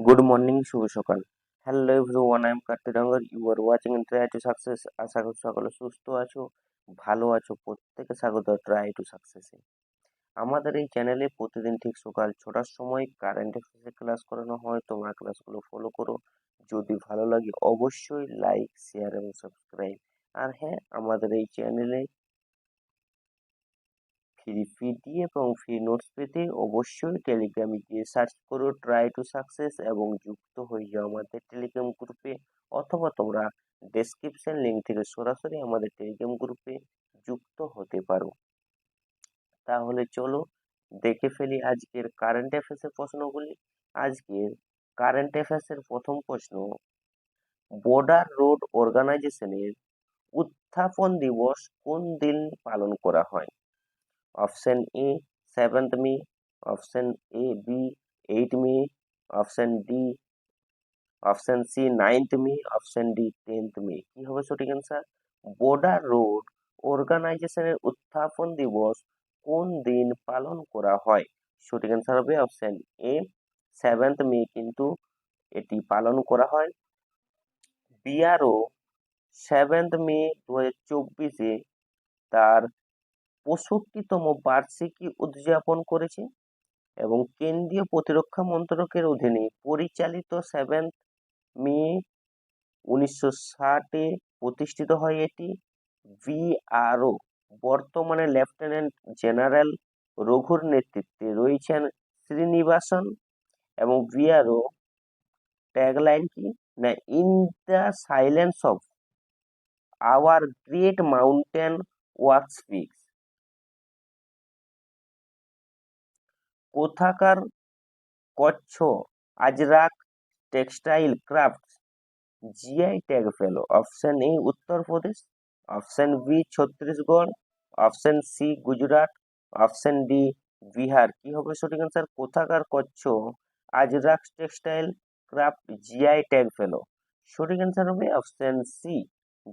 Good morning, শুভ সকাল। Hello everyone, I am Karti Dangar. You are watching try to success. আশা করি সকলে সুস্থ আছো, ভালো আছো। প্রত্যেকে স্বাগত ট্রাই টু সাকসেসে। আমাদের এই চ্যানেলে প্রতিদিন ঠিক সকাল 6টার সময় কারেন্ট অ্যাফেয়ার্সের ক্লাস করানো হয়। তোমরা ক্লাসগুলো ফলো করো। যদি ভালো লাগে অবশ্যই লাইক, শেয়ার এবং সাবস্ক্রাইব। আর হ্যাঁ, আমাদের এই চ্যানেলে ফ্রি পিডিএফ এবং ফ্রি নোটস পেতে অবশ্যই টেলিগ্রামে গিয়ে সার্চ করো ট্রাই টু সাকসেস এবং যুক্ত হয়ে যাও আমাদের টেলিগ্রাম গ্রুপে, অথবা তোমরা ডেসক্রিপশন লিঙ্ক থেকে সরাসরি আমাদের টেলিগ্রাম গ্রুপে যুক্ত হতে পারো। তাহলে চলো দেখে ফেলি আজকের কারেন্ট অ্যাফেয়ার্সের প্রশ্নগুলি। আজকের কারেন্ট অ্যাফেয়ার্সের প্রথম প্রশ্ন, বর্ডার রোড অর্গানাইজেশনের উত্থাপন দিবস কোন দিন পালন করা হয়? Option A 7th May, option A B 8 May, option D, option C 9th May, option D 10th May. কি হবে সঠিক অ্যান্সার? বর্ডার রোড অর্গানাইজেশনের উত্থাপন দিবস কোন দিন পালন করা হয়? সঠিক অ্যান্সার হবে অপশন এ 7th মে কিন্তু এটি পালন করা হয়। বিআরও 7th মে 2024-এ তার 65তম বার্ষিকী উদযাপন করেছে এবং কেন্দ্রীয় প্রতিরক্ষা মন্ত্রকের অধীনে পরিচালিত 7th মে 1960-এ প্রতিষ্ঠিত হয় এটি। বিআরও বর্তমানে লেফটেন্যান্ট জেনারেল রঘুর নেতৃত্বে রয়েছেন শ্রীনিবাসন এবং বিআরও ট্যাগলাইন কি না, in the silence of our great mountain works peaks. কোথাকার Kutch Ajrak textile craft GI tag পেল? Option A Uttar Pradesh, option B Chhattisgarh, option C Gujarat, option D Bihar. কি হবে সঠিক অ্যান্সার? কোথাকার Kutch Ajrak textile craft GI tag পেল? সঠিক অ্যান্সার হবে অপশন সি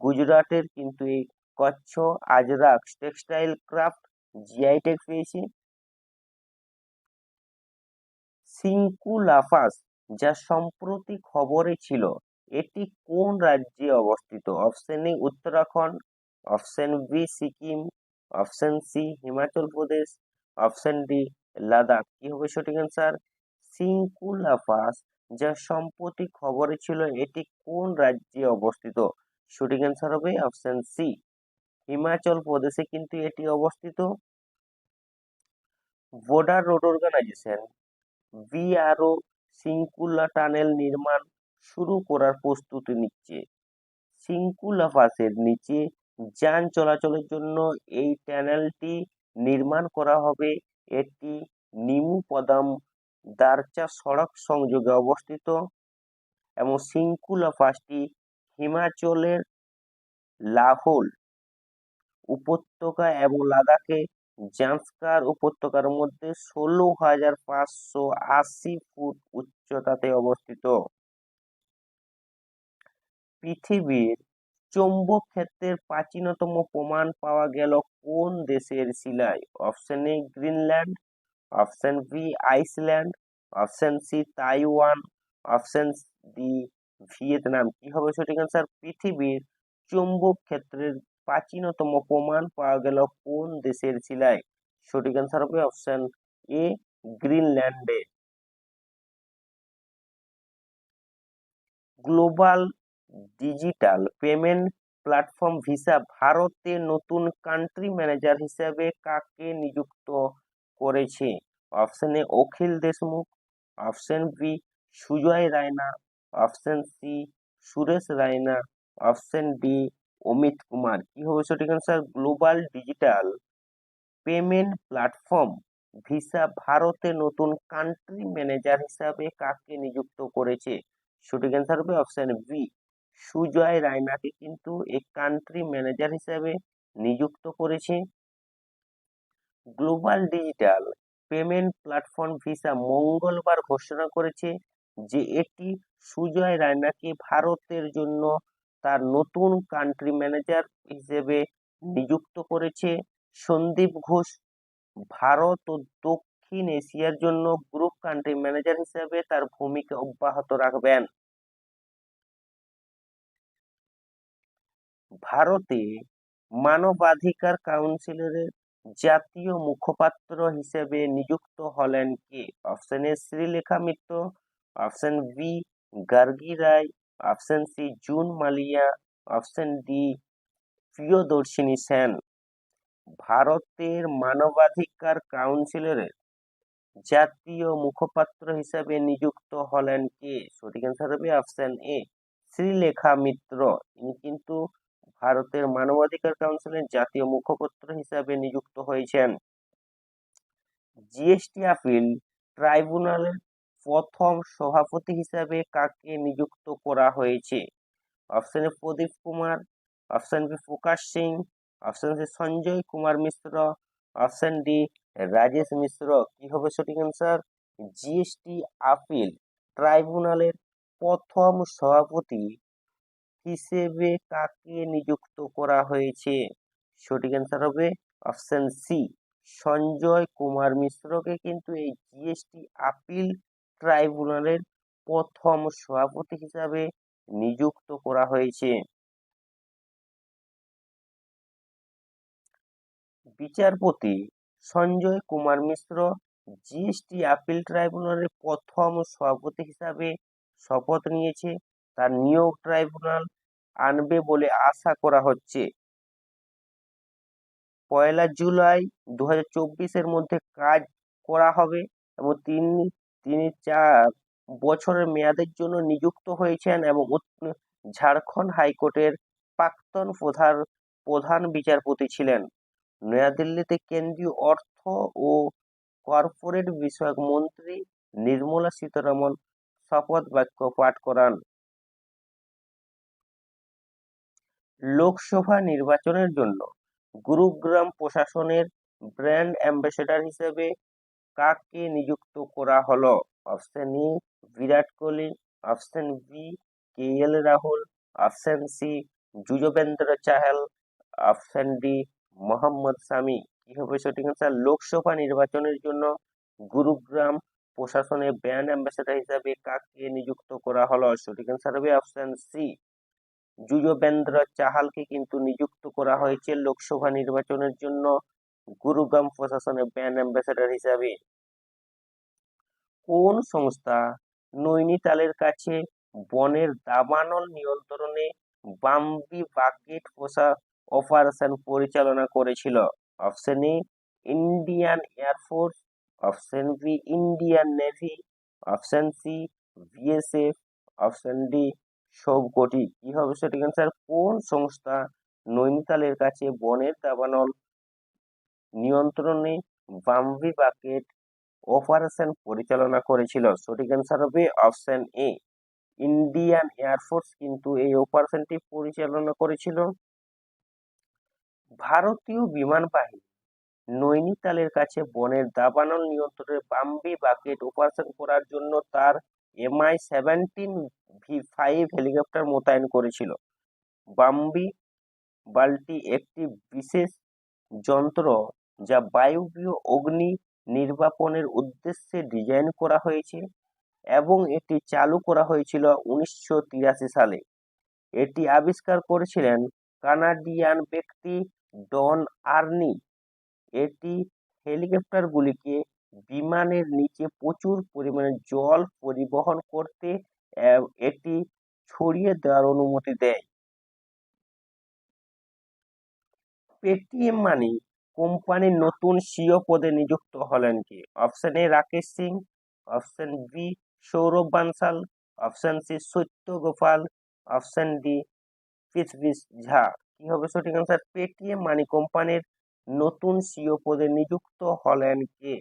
গুজরাটের কিন্তু এই Kutch Ajrak textile craft GI tag পেয়েছে। সিঙ্কুলাফাস যা সম্প্রতি খবরে ছিল, এটি কোন রাজ্যে অবস্থিত? Option A Uttarakhand, option B Sikkim, option C Himachal Pradesh, option D Ladakh. কি হবে সঠিক অ্যান্সার? সিঙ্কুলাফাস যা সম্প্রতি খবরে ছিল, এটি কোন রাজ্যে অবস্থিত? সঠিক অ্যান্সার হবে অপশন সি হিমাচল প্রদেশে কিন্তু এটি অবস্থিত। Border road organisation BRO Shinkula tunnel নির্মাণ শুরু করার প্রস্তুতি নিচ্ছে। সিঙ্কুলা পাসের নিচে যান চলাচলের জন্য এই টানেলটি নির্মাণ করা হবে। এটি নিমুপদাম দারচা সড়ক সংযোগে অবস্থিত এবং সিঙ্কুলা পাসটি হিমাচলের লাহোল উপত্যকা এবং লাদাখে জান্সকার উপত্যকার মধ্যে 16,580 ফুট উচ্চতাতে অবস্থিত। পৃথিবীর চৌম্বক ক্ষেত্রের প্রাচীনতম প্রমাণ পাওয়া গেল কোন দেশের শিলায়? Option A Greenland, option B Iceland, option C Taiwan, option D Vietnam. কি হবে সঠিক অ্যান্সার? পৃথিবীর চৌম্বক ক্ষেত্রের প্রাচীনতম প্রমাণ পাওয়া গেল কোন দেশের শিলায়? সঠিক অ্যান্সার হবে অপশন এ গ্রিনল্যান্ডে। Global digital payment platform Visa ভারতে নতুন কান্ট্রি ম্যানেজার হিসেবে কাকে নিযুক্ত করেছে? Option A Akhil Deshmukh, option B Sujoy Raina, option C Suresh Raina, option D Amit Kumar. কি হবে সঠিক answer? Global digital payment platform Visa ভারতে নতুন কান্ট্রি ম্যানেজার হিসাবে কাকে নিযুক্ত করেছে? সঠিক অ্যান্সার হবে অপশন বি সুজয় রায়নাকে কিন্তু এই কান্ট্রি ম্যানেজার হিসাবে নিযুক্ত করেছে। Global digital payment platform visa মঙ্গলবার ঘোষণা করেছে যে এটি সুজয় রায়নাকে ভারতের জন্য তার নতুন কান্ট্রি ম্যানেজার হিসেবে নিযুক্ত করেছে। সন্দীপ ঘোষ ভারত ও দক্ষিণ এশিয়ার জন্য গ্রুপ কান্ট্রি ম্যানেজার হিসেবে তার ভূমিকা অব্যাহত রাখবেন। ভারতে মানবাধিকার কাউন্সিলের জাতীয় মুখপাত্র হিসেবে নিযুক্ত হলেন কে? Option A Srilekha Mitra, option B Gargi Roy, option C June Malia, option D Priyadarshini Sen. ভারতের মানবাধিকার কাউন্সিলের জাতীয় মুখপাত্র হিসেবে নিযুক্ত হলেন কে? সঠিক অ্যান্সার হবে অপশন এ শ্রীলেখা মিত্র। ইনি কিন্তু ভারতের মানবাধিকার কাউন্সিলের জাতীয় মুখপাত্র হিসেবে নিযুক্ত হয়েছেন। জিএসটি আপিল ট্রাইব্যুনালের প্রথম সভাপতি হিসেবে কাকে নিযুক্ত করা হয়েছে? Option A Pradeep Kumar, option B Prakash Singh, option C Sanjay Kumar Mishra, option D Rajesh Mishra. কি হবে সঠিক অ্যান্সার? জিএসটি আপিল ট্রাইব্যুনালের প্রথম সভাপতি হিসেবে কাকে নিযুক্ত করা হয়েছে? সঠিক অ্যান্সার হবে অপশন সি সঞ্জয় কুমার মিশ্রকে কিন্তু এই জিএসটি আপিল ট্রাইব্যুনালের প্রথম সভাপতি হিসাবে নিযুক্ত করা হয়েছে। বিচারপতি সঞ্জয় কুমার মিশ্র জিএসটি আপিল ট্রাইব্যুনালের প্রথম সভাপতি হিসাবে শপথ নিয়েছে। তার নিয়োগ ট্রাইব্যুনাল আনবে বলে আশা করা হচ্ছে। 1 জুলাই 2024 মধ্যে কাজ করা হবে এবং তিনি 4 বছরের মেয়াদের জন্য নিযুক্ত হয়েছেন এবং ঝাড়খণ্ড হাইকোর্টের প্রাক্তন প্রধান বিচারপতি ছিলেন। নয়াদিল্লিতে কেন্দ্রীয় অর্থ ও কর্পোরেট বিষয়ক মন্ত্রী নির্মলা সীতারামন শপথ বাক্য পাঠ করান। লোকসভা নির্বাচনের জন্য গুরুগ্রাম প্রশাসনের ব্র্যান্ড অ্যাম্বাসেডর হিসেবে কাকে নিযুক্ত করা হলো? Option A Virat Kohli, option B KL Rahul, option C Yuzvendra Chahal, option D Mohammad Shami. কি হবে সঠিক অ্যান্সার? লোকসভা নির্বাচনের জন্য গুরুগ্রাম প্রশাসনের ব্র্যান্ড অ্যাম্বাসেডর হিসেবে কাকে নিযুক্ত করা হলো? সঠিক অ্যান্সার হবে অপশন সি যুজবেন্দ্র চাহালকে কিন্তু নিযুক্ত করা হয়েছে লোকসভা নির্বাচনের জন্য গুরুগ্রাম প্রশাসনের ব্র্যান্ড অ্যাম্বাসেডর হিসাবে। কোন সংস্থা নৈনিতালের কাছে বনের দাবানল নিয়ন্ত্রণে বাম্বি বাকেট অপারেশন পরিচালনা করেছিল? Option A Indian Air Force, option B Indian Navy, option C BSF, option D সবকটি। কি হবে সঠিক অ্যান্সার? কোন সংস্থা নৈনিতালের কাছে বনের দাবানল নিয়ন্ত্রণে বাম্বি বাকেট অপারেশন পরিচালনা করেছিল? সঠিক অ্যান্সার হবে অপশন এ ইন্ডিয়ান এয়ারফোর্স কিন্তু এই অপারেশনটি পরিচালনা করেছিল। ভারতীয় বিমান বাহিনী নৈনিতালের কাছে বনের দাবানল নিয়ন্ত্রণে বাম্বি বাকেট অপারেশন করার জন্য তার MI-17V5 হেলিকপ্টার মোতায়েন করেছিল। বাম্বি বালটি একটি বিশেষ যন্ত্র যা বায়বীয় অগ্নি নির্বাপনের উদ্দেশ্যে ডিজাইন করা হয়েছে এবং এটি চালু করা হয়েছিল 1983 সালে। এটি আবিষ্কার করেছিলেন কানাডিয়ান ব্যক্তি ডন আর্নি। এটি হেলিকপ্টারগুলিকে বিমানের নিচে প্রচুর পরিমাণে জল পরিবহন করতে এটি ছড়িয়ে দেওয়ার অনুমতি দেয়। পেটিএম মানি কোম্পানির নতুন সিইও পদে নিযুক্ত হলেন কে? Option A Rakesh Singh, option B Saurabh Bansal, option C Satya Gopal, option D Prithvi Jha. কি হবে সঠিক অ্যান্সার? পেটিএম মানি কোম্পানির নতুন সিইও পদে নিযুক্ত হলেন কে?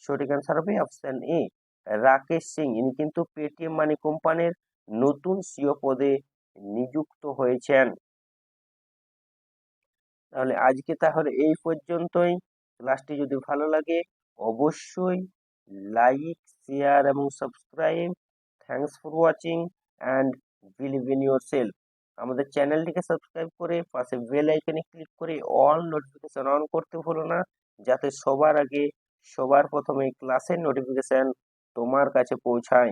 সঠিক অ্যান্সার হবে অপশন এ রাকেশ সিং। ইনি কিন্তু পেটিএম মানি কোম্পানির নতুন সিইও পদে নিযুক্ত হয়েছেন। তাহলে এই পর্যন্তই। ক্লাসটি যদি ভালো লাগে অবশ্যই লাইক, শেয়ার এবং subscribe. Thanks for watching and believe in yourself. আমাদের চ্যানেলটিকে সাবস্ক্রাইব করে পাশে বেল আইকনে ক্লিক করে অল নোটিফিকেশন অন করতে ভুলো না, যাতে সবার আগে সবার প্রথমে ক্লাসের নোটিফিকেশন তোমার কাছে পৌঁছায়।